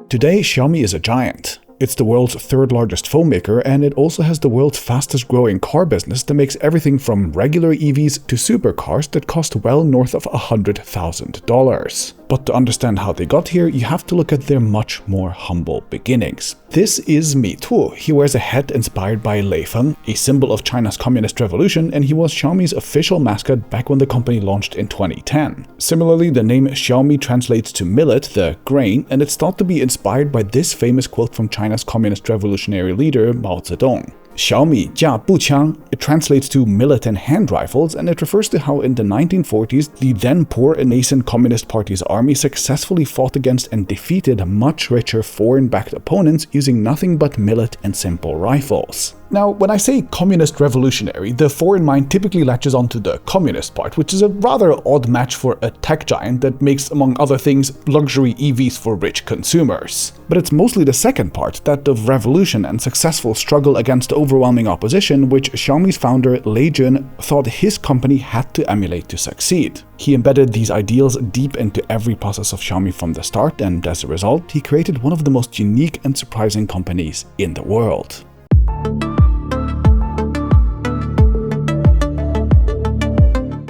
Today, Xiaomi is a giant. It's the world's third largest phone maker, and it also has the world's fastest growing car business that makes everything from regular EVs to supercars that cost well north of $100,000. But to understand how they got here, you have to look at their much more humble beginnings. This is Mitu. He wears a hat inspired by Lei Feng, a symbol of China's communist revolution, and he was Xiaomi's official mascot back when the company launched in 2010. Similarly, the name Xiaomi translates to millet, the grain, and it's thought to be inspired by this famous quote from China's communist revolutionary leader Mao Zedong. Xiaomi jia buqiang. It translates to millet and hand rifles, and it refers to how in the 1940s, the then poor and nascent Communist Party's army successfully fought against and defeated much richer foreign-backed opponents using nothing but millet and simple rifles. Now, when I say communist revolutionary, the foreign mind typically latches onto the communist part, which is a rather odd match for a tech giant that makes, among other things, luxury EVs for rich consumers. But it's mostly the second part, that of revolution and successful struggle against overwhelming opposition, which Xiaomi's founder Lei Jun thought his company had to emulate to succeed. He embedded these ideals deep into every process of Xiaomi from the start, and as a result, he created one of the most unique and surprising companies in the world.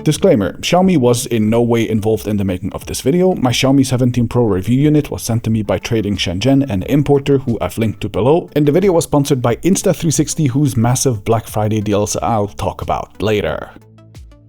Disclaimer: Xiaomi was in no way involved in the making of this video. My Xiaomi 17 Pro review unit was sent to me by Trading Shenzhen, an importer who I've linked to below, and the video was sponsored by Insta360, whose massive Black Friday deals I'll talk about later.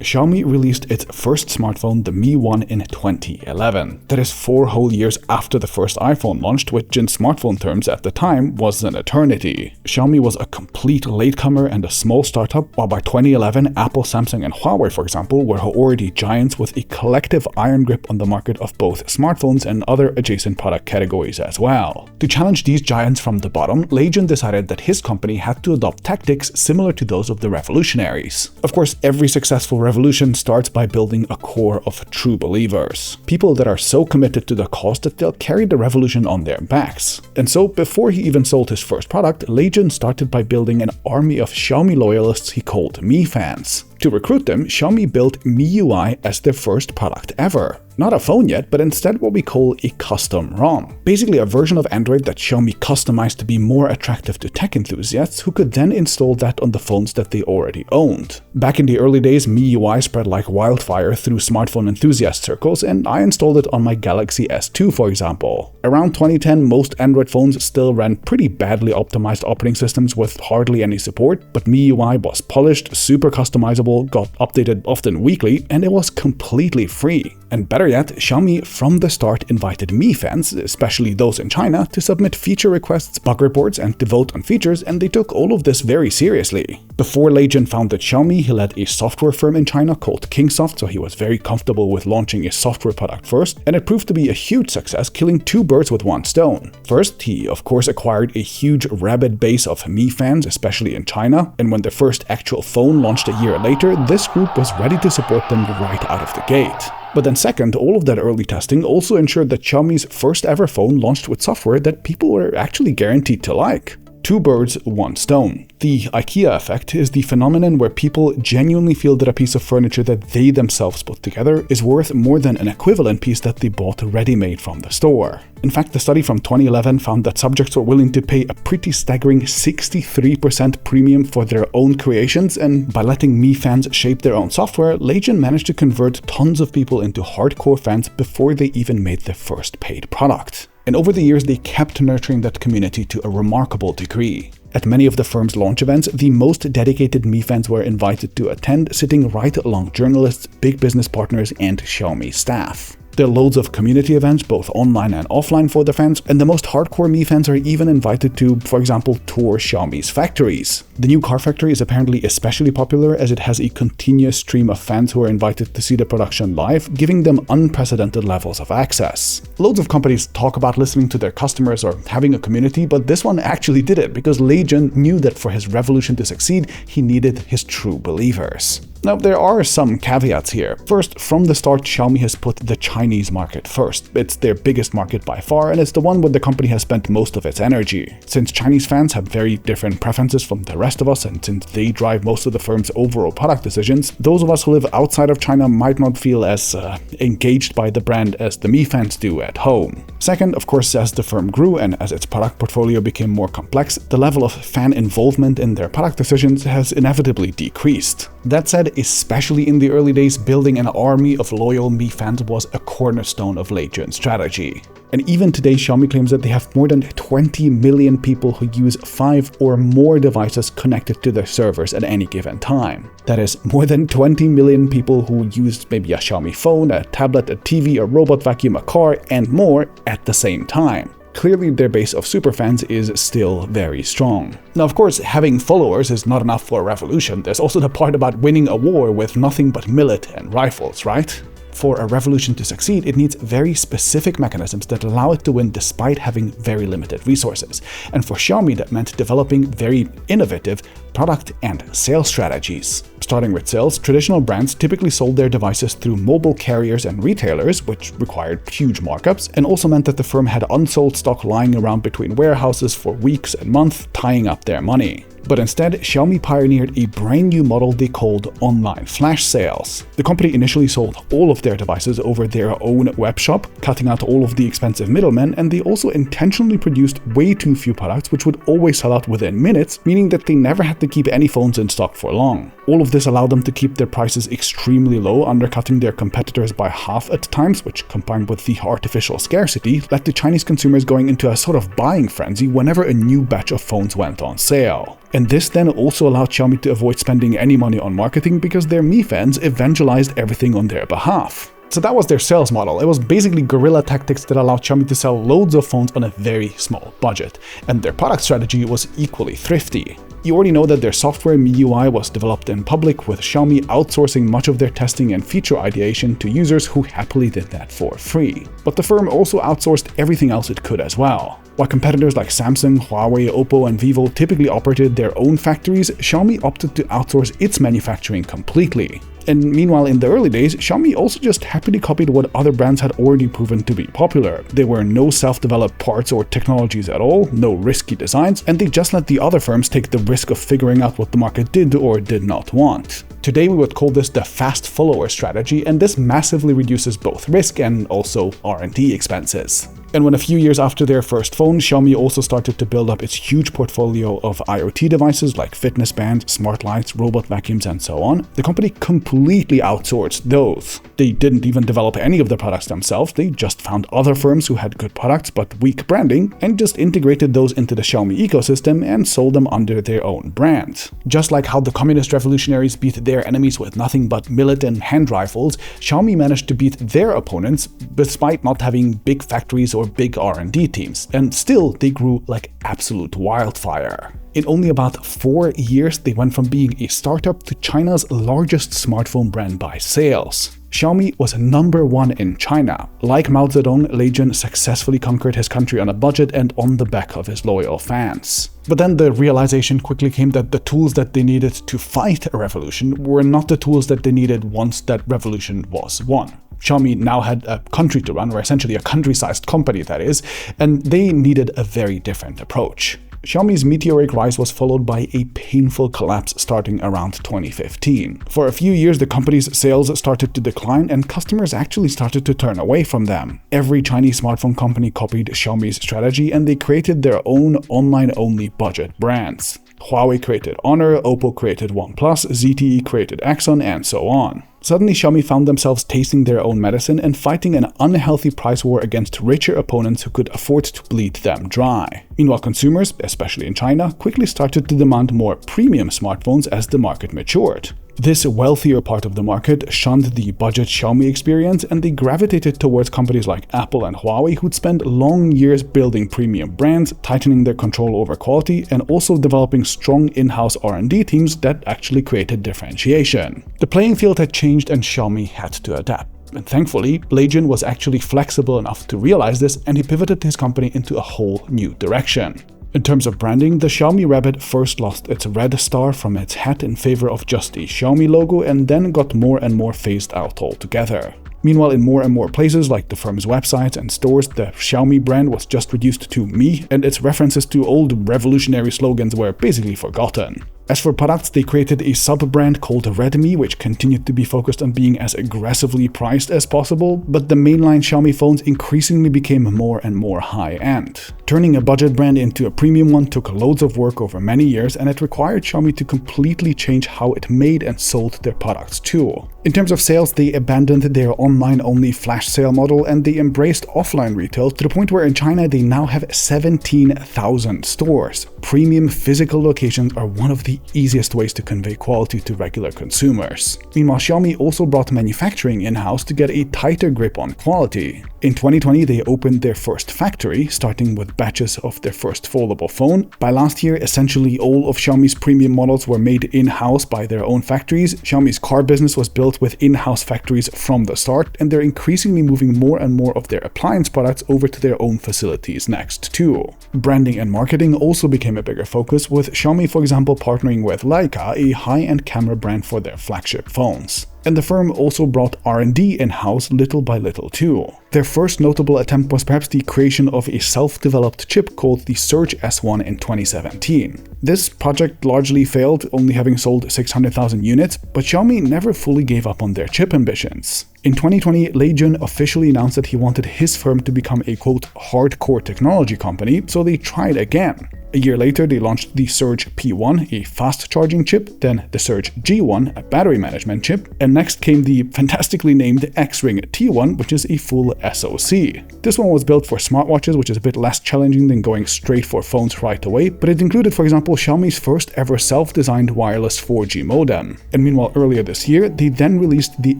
Xiaomi released its first smartphone, the Mi 1, in 2011. That is 4 whole years after the first iPhone launched, which in smartphone terms at the time was an eternity. Xiaomi was a complete latecomer and a small startup, while by 2011, Apple, Samsung, and Huawei, for example, were already giants with a collective iron grip on the market of both smartphones and other adjacent product categories as well. To challenge these giants from the bottom, Lei Jun decided that his company had to adopt tactics similar to those of the revolutionaries. Of course, every successful revolution starts by building a core of true believers. People that are so committed to the cause that they'll carry the revolution on their backs. And so, before he even sold his first product, Lei Jun started by building an army of Xiaomi loyalists he called Mi fans. To recruit them, Xiaomi built MIUI as their first product ever. Not a phone yet, but instead what we call a custom ROM. Basically a version of Android that Xiaomi customized to be more attractive to tech enthusiasts who could then install that on the phones that they already owned. Back in the early days, MIUI spread like wildfire through smartphone enthusiast circles, and I installed it on my Galaxy S2, for example. Around 2010, most Android phones still ran pretty badly optimized operating systems with hardly any support, but MIUI was polished, super customizable, got updated often weekly, and it was completely free. And better yet, Xiaomi from the start invited Mi fans, especially those in China, to submit feature requests, bug reports, and to vote on features, and they took all of this very seriously. Before Lei Jun founded Xiaomi, he led a software firm in China called Kingsoft, so he was very comfortable with launching a software product first, and it proved to be a huge success, killing 2 birds with 1 stone. First, he of course acquired a huge rabid base of Mi fans, especially in China, and when their first actual phone launched a year later, this group was ready to support them right out of the gate. But then second, all of that early testing also ensured that Xiaomi's first ever phone launched with software that people were actually guaranteed to like. 2 birds, 1 stone. The IKEA effect is the phenomenon where people genuinely feel that a piece of furniture that they themselves put together is worth more than an equivalent piece that they bought ready-made from the store. In fact, the study from 2011 found that subjects were willing to pay a pretty staggering 63% premium for their own creations, and by letting Mi fans shape their own software, Lei Jun managed to convert tons of people into hardcore fans before they even made their first paid product. And over the years, they kept nurturing that community to a remarkable degree. At many of the firm's launch events, the most dedicated Mi fans were invited to attend, sitting right along journalists, big business partners, and Xiaomi staff. There are loads of community events, both online and offline for the fans, and the most hardcore Mi fans are even invited to, for example, tour Xiaomi's factories. The new car factory is apparently especially popular as it has a continuous stream of fans who are invited to see the production live, giving them unprecedented levels of access. Loads of companies talk about listening to their customers or having a community, but this one actually did it because Lei Jun knew that for his revolution to succeed, he needed his true believers. Now, there are some caveats here. First, from the start, Xiaomi has put the Chinese market first. It's their biggest market by far, and it's the one where the company has spent most of its energy. Since Chinese fans have very different preferences from the rest of us, and since they drive most of the firm's overall product decisions, those of us who live outside of China might not feel as engaged by the brand as the Mi fans do at home. Second, of course, as the firm grew and as its product portfolio became more complex, the level of fan involvement in their product decisions has inevitably decreased. That said, especially in the early days, building an army of loyal Mi fans was a cornerstone of Leijun's strategy. And even today, Xiaomi claims that they have more than 20 million people who use 5 or more devices connected to their servers at any given time. That is, more than 20 million people who use maybe a Xiaomi phone, a tablet, a TV, a robot vacuum, a car, and more at the same time. Clearly, their base of superfans is still very strong. Now, of course, having followers is not enough for a revolution. There's also the part about winning a war with nothing but millet and rifles, right? For a revolution to succeed, it needs very specific mechanisms that allow it to win despite having very limited resources. And for Xiaomi, that meant developing very innovative product and sales strategies. Starting with sales, traditional brands typically sold their devices through mobile carriers and retailers, which required huge markups, and also meant that the firm had unsold stock lying around between warehouses for weeks and months, tying up their money. But instead, Xiaomi pioneered a brand new model they called online flash sales. The company initially sold all of their devices over their own web shop, cutting out all of the expensive middlemen, and they also intentionally produced way too few products which would always sell out within minutes, meaning that they never had to keep any phones in stock for long. All of this allowed them to keep their prices extremely low, undercutting their competitors by half at times, which combined with the artificial scarcity led to Chinese consumers going into a sort of buying frenzy whenever a new batch of phones went on sale. And this then also allowed Xiaomi to avoid spending any money on marketing because their Mi fans evangelized everything on their behalf. So that was their sales model. It was basically guerrilla tactics that allowed Xiaomi to sell loads of phones on a very small budget. And their product strategy was equally thrifty. You already know that their software MIUI was developed in public, with Xiaomi outsourcing much of their testing and feature ideation to users who happily did that for free. But the firm also outsourced everything else it could as well. While competitors like Samsung, Huawei, Oppo, and Vivo typically operated their own factories, Xiaomi opted to outsource its manufacturing completely. And meanwhile, in the early days, Xiaomi also just happily copied what other brands had already proven to be popular. There were no self-developed parts or technologies at all, no risky designs, and they just let the other firms take the risk of figuring out what the market did or did not want. Today we would call this the fast follower strategy, and this massively reduces both risk and also R&D expenses. And when a few years after their first phone, Xiaomi also started to build up its huge portfolio of IoT devices like fitness bands, smart lights, robot vacuums, and so on, the company completely outsourced those. They didn't even develop any of the products themselves, they just found other firms who had good products but weak branding, and just integrated those into the Xiaomi ecosystem and sold them under their own brand. Just like how the communist revolutionaries beat their enemies with nothing but millet and hand rifles, Xiaomi managed to beat their opponents despite not having big factories or big R&D teams, and still they grew like absolute wildfire. In only about 4 years, they went from being a startup to China's largest smartphone brand by sales. Xiaomi was #1 in China. Like Mao Zedong, Leijun successfully conquered his country on a budget and on the back of his loyal fans. But then the realization quickly came that the tools that they needed to fight a revolution were not the tools that they needed once that revolution was won. Xiaomi now had a country to run, or essentially a country-sized company that is, and they needed a very different approach. Xiaomi's meteoric rise was followed by a painful collapse starting around 2015. For a few years, the company's sales started to decline and customers actually started to turn away from them. Every Chinese smartphone company copied Xiaomi's strategy and they created their own online-only budget brands. Huawei created Honor, Oppo created OnePlus, ZTE created Axon, and so on. Suddenly, Xiaomi found themselves tasting their own medicine and fighting an unhealthy price war against richer opponents who could afford to bleed them dry. Meanwhile, consumers, especially in China, quickly started to demand more premium smartphones as the market matured. This wealthier part of the market shunned the budget Xiaomi experience and they gravitated towards companies like Apple and Huawei who'd spend long years building premium brands, tightening their control over quality, and also developing strong in-house R&D teams that actually created differentiation. The playing field had changed and Xiaomi had to adapt. And thankfully, Leijun was actually flexible enough to realize this and he pivoted his company into a whole new direction. In terms of branding, the Xiaomi Rabbit first lost its red star from its hat in favor of just the Xiaomi logo and then got more and more phased out altogether. Meanwhile, in more and more places like the firm's websites and stores, the Xiaomi brand was just reduced to Mi, and its references to old revolutionary slogans were basically forgotten. As for products, they created a sub-brand called Redmi, which continued to be focused on being as aggressively priced as possible, but the mainline Xiaomi phones increasingly became more and more high-end. Turning a budget brand into a premium one took loads of work over many years, and it required Xiaomi to completely change how it made and sold their products too. In terms of sales, they abandoned their online-only flash sale model and they embraced offline retail to the point where in China they now have 17,000 stores. Premium physical locations are one of the easiest ways to convey quality to regular consumers. Meanwhile, Xiaomi also brought manufacturing in-house to get a tighter grip on quality. In 2020, they opened their first factory, starting with batches of their first foldable phone. By last year, essentially all of Xiaomi's premium models were made in-house by their own factories. Xiaomi's car business was built with in-house factories from the start, and they're increasingly moving more and more of their appliance products over to their own facilities next too. Branding and marketing also became a bigger focus, with Xiaomi, for example, partnering with Leica, a high-end camera brand for their flagship phones. And the firm also brought R&D in-house little by little too. Their first notable attempt was perhaps the creation of a self-developed chip called the Surge S1 in 2017. This project largely failed, only having sold 600,000 units, but Xiaomi never fully gave up on their chip ambitions. In 2020, Lei Jun officially announced that he wanted his firm to become a quote hardcore technology company, so they tried again. A year later, they launched the Surge P1, a fast-charging chip, then the Surge G1, a battery management chip, and next came the fantastically named X-Ring T1, which is a full SoC. This one was built for smartwatches, which is a bit less challenging than going straight for phones right away, but it included, for example, Xiaomi's first ever self-designed wireless 4G modem. And meanwhile, earlier this year, they then released the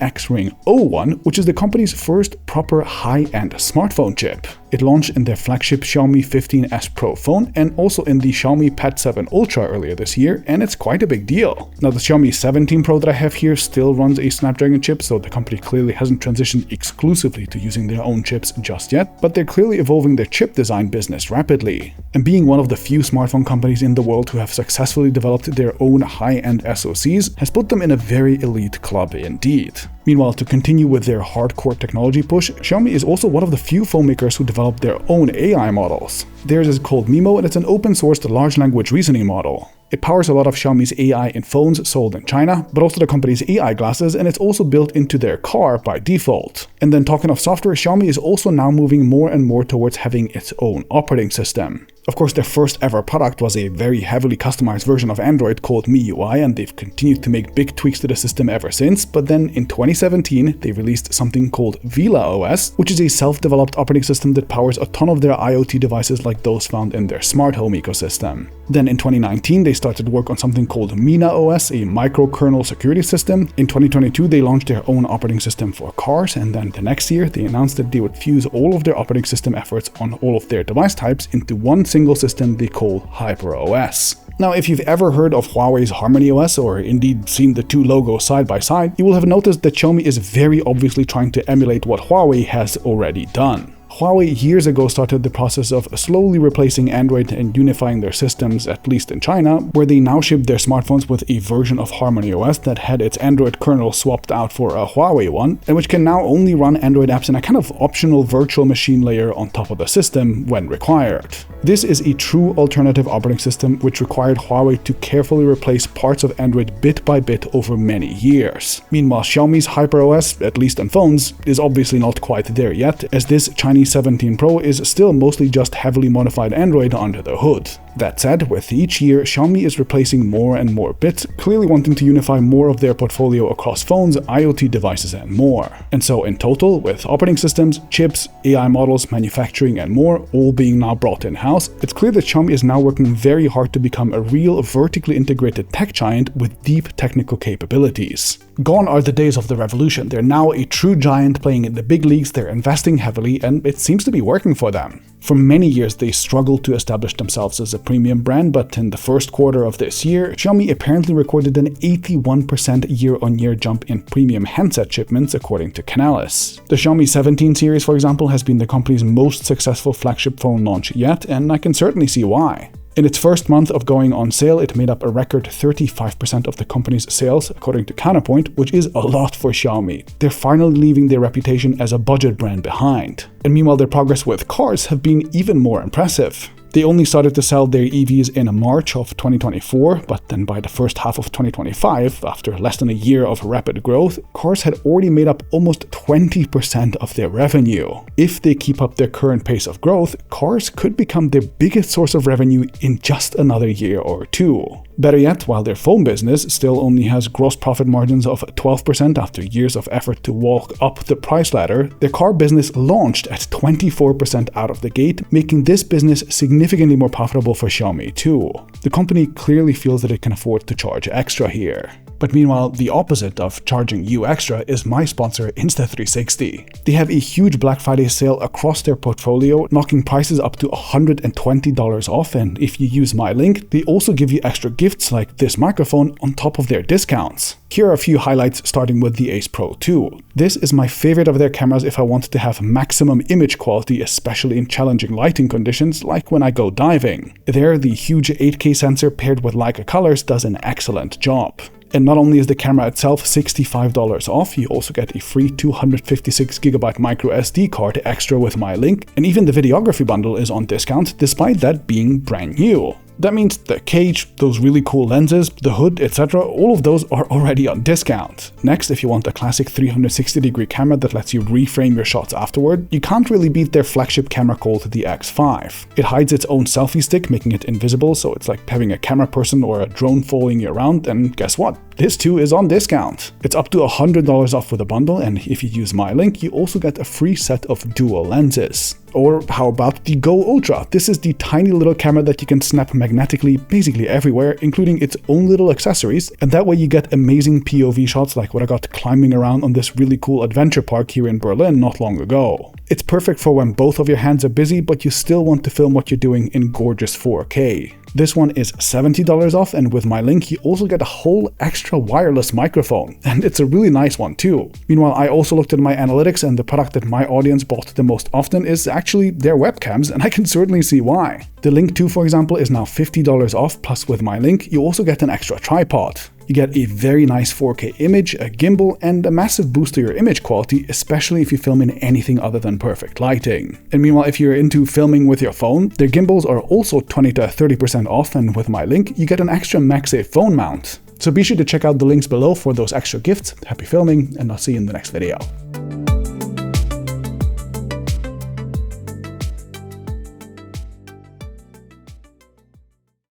X-Ring O1, which is the company's first proper high-end smartphone chip. It launched in their flagship Xiaomi 15S Pro phone and also in the Xiaomi Pad 7 Ultra earlier this year, and it's quite a big deal. Now, the Xiaomi 17 Pro that I have here still runs a Snapdragon chip, so the company clearly hasn't transitioned exclusively to using their own chips just yet, but they're clearly evolving their chip design business rapidly. And being one of the few smartphone companies in the world who have successfully developed their own high-end SoCs has put them in a very elite club indeed. Meanwhile, to continue with their hardcore technology push, Xiaomi is also one of the few phone makers who develop their own AI models. Theirs is called Mimo, and it's an open-sourced large language reasoning model. It powers a lot of Xiaomi's AI in phones sold in China, but also the company's AI glasses, and it's also built into their car by default. And then talking of software, Xiaomi is also now moving more and more towards having its own operating system. Of course, their first ever product was a very heavily customized version of Android called MIUI, and they've continued to make big tweaks to the system ever since, but then in 2017, they released something called Vila OS, which is a self-developed operating system that powers a ton of their IoT devices like those found in their smart home ecosystem. Then in 2019, they started work on something called Mina OS, a microkernel security system. In 2022, they launched their own operating system for cars, and then the next year, they announced that they would fuse all of their operating system efforts on all of their device types into one single system they call HyperOS. Now, if you've ever heard of Huawei's Harmony OS, or indeed seen the two logos side by side, you will have noticed that Xiaomi is very obviously trying to emulate what Huawei has already done. Huawei years ago started the process of slowly replacing Android and unifying their systems, at least in China, where they now ship their smartphones with a version of Harmony OS that had its Android kernel swapped out for a Huawei one, and which can now only run Android apps in a kind of optional virtual machine layer on top of the system when required. This is a true alternative operating system which required Huawei to carefully replace parts of Android bit by bit over many years. Meanwhile, Xiaomi's HyperOS, at least on phones, is obviously not quite there yet, as this Chinese 17 Pro is still mostly just heavily modified Android under the hood. That said, with each year, Xiaomi is replacing more and more bits, clearly wanting to unify more of their portfolio across phones, IoT devices, and more. And so in total, with operating systems, chips, AI models, manufacturing, and more all being now brought in-house, it's clear that Xiaomi is now working very hard to become a real vertically integrated tech giant with deep technical capabilities. Gone are the days of the revolution. They're now a true giant playing in the big leagues, they're investing heavily, and it seems to be working for them. For many years, they struggled to establish themselves as a premium brand, but in the first quarter of this year, Xiaomi apparently recorded an 81% year-on-year jump in premium handset shipments, according to Canalys. The Xiaomi 17 series, for example, has been the company's most successful flagship phone launch yet, and I can certainly see why. In its first month of going on sale, it made up a record 35% of the company's sales, according to Counterpoint, which is a lot for Xiaomi. They're finally leaving their reputation as a budget brand behind. And meanwhile, their progress with cars have been even more impressive. They only started to sell their EVs in March of 2024, but then by the first half of 2025, after less than a year of rapid growth, cars had already made up almost 20% of their revenue. If they keep up their current pace of growth, cars could become their biggest source of revenue in just another year or two. Better yet, while their phone business still only has gross profit margins of 12% after years of effort to walk up the price ladder, their car business launched at 24% out of the gate, making this business significantly more profitable for Xiaomi too. The company clearly feels that it can afford to charge extra here. But meanwhile, the opposite of charging you extra is my sponsor, Insta360. They have a huge Black Friday sale across their portfolio, knocking prices up to $120 off, and if you use my link, they also give you extra gifts like this microphone on top of their discounts. Here are a few highlights, starting with the Ace Pro 2. This is my favorite of their cameras if I want to have maximum image quality, especially in challenging lighting conditions like when I go diving. There, the huge 8K sensor paired with Leica colors does an excellent job. And not only is the camera itself $65 off, you also get a free 256GB micro SD card extra with my link, and even the videography bundle is on discount despite that being brand new. That means the cage, those really cool lenses, the hood, etc., all of those are already on discount. Next, if you want a classic 360-degree camera that lets you reframe your shots afterward, you can't really beat their flagship camera called the X5. It hides its own selfie stick, making it invisible, so it's like having a camera person or a drone following you around, and guess what? This too is on discount. It's up to $100 off with a bundle, and if you use my link, you also get a free set of dual lenses. Or how about the Go Ultra? This is the tiny little camera that you can snap magnetically basically everywhere, including its own little accessories, and that way you get amazing POV shots like what I got climbing around on this really cool adventure park here in Berlin not long ago. It's perfect for when both of your hands are busy, but you still want to film what you're doing in gorgeous 4K. This one is $70 off, and with my link, you also get a whole extra wireless microphone, and it's a really nice one too. Meanwhile, I also looked at my analytics, and the product that my audience bought the most often is actually their webcams, and I can certainly see why. The Link 2, for example, is now $50 off, plus with my link, you also get an extra tripod. You get a very nice 4K image, a gimbal, and a massive boost to your image quality, especially if you film in anything other than perfect lighting. And meanwhile, if you're into filming with your phone, their gimbals are also 20 to 30% off, and with my link, you get an extra MagSafe phone mount. So be sure to check out the links below for those extra gifts. Happy filming, and I'll see you in the next video.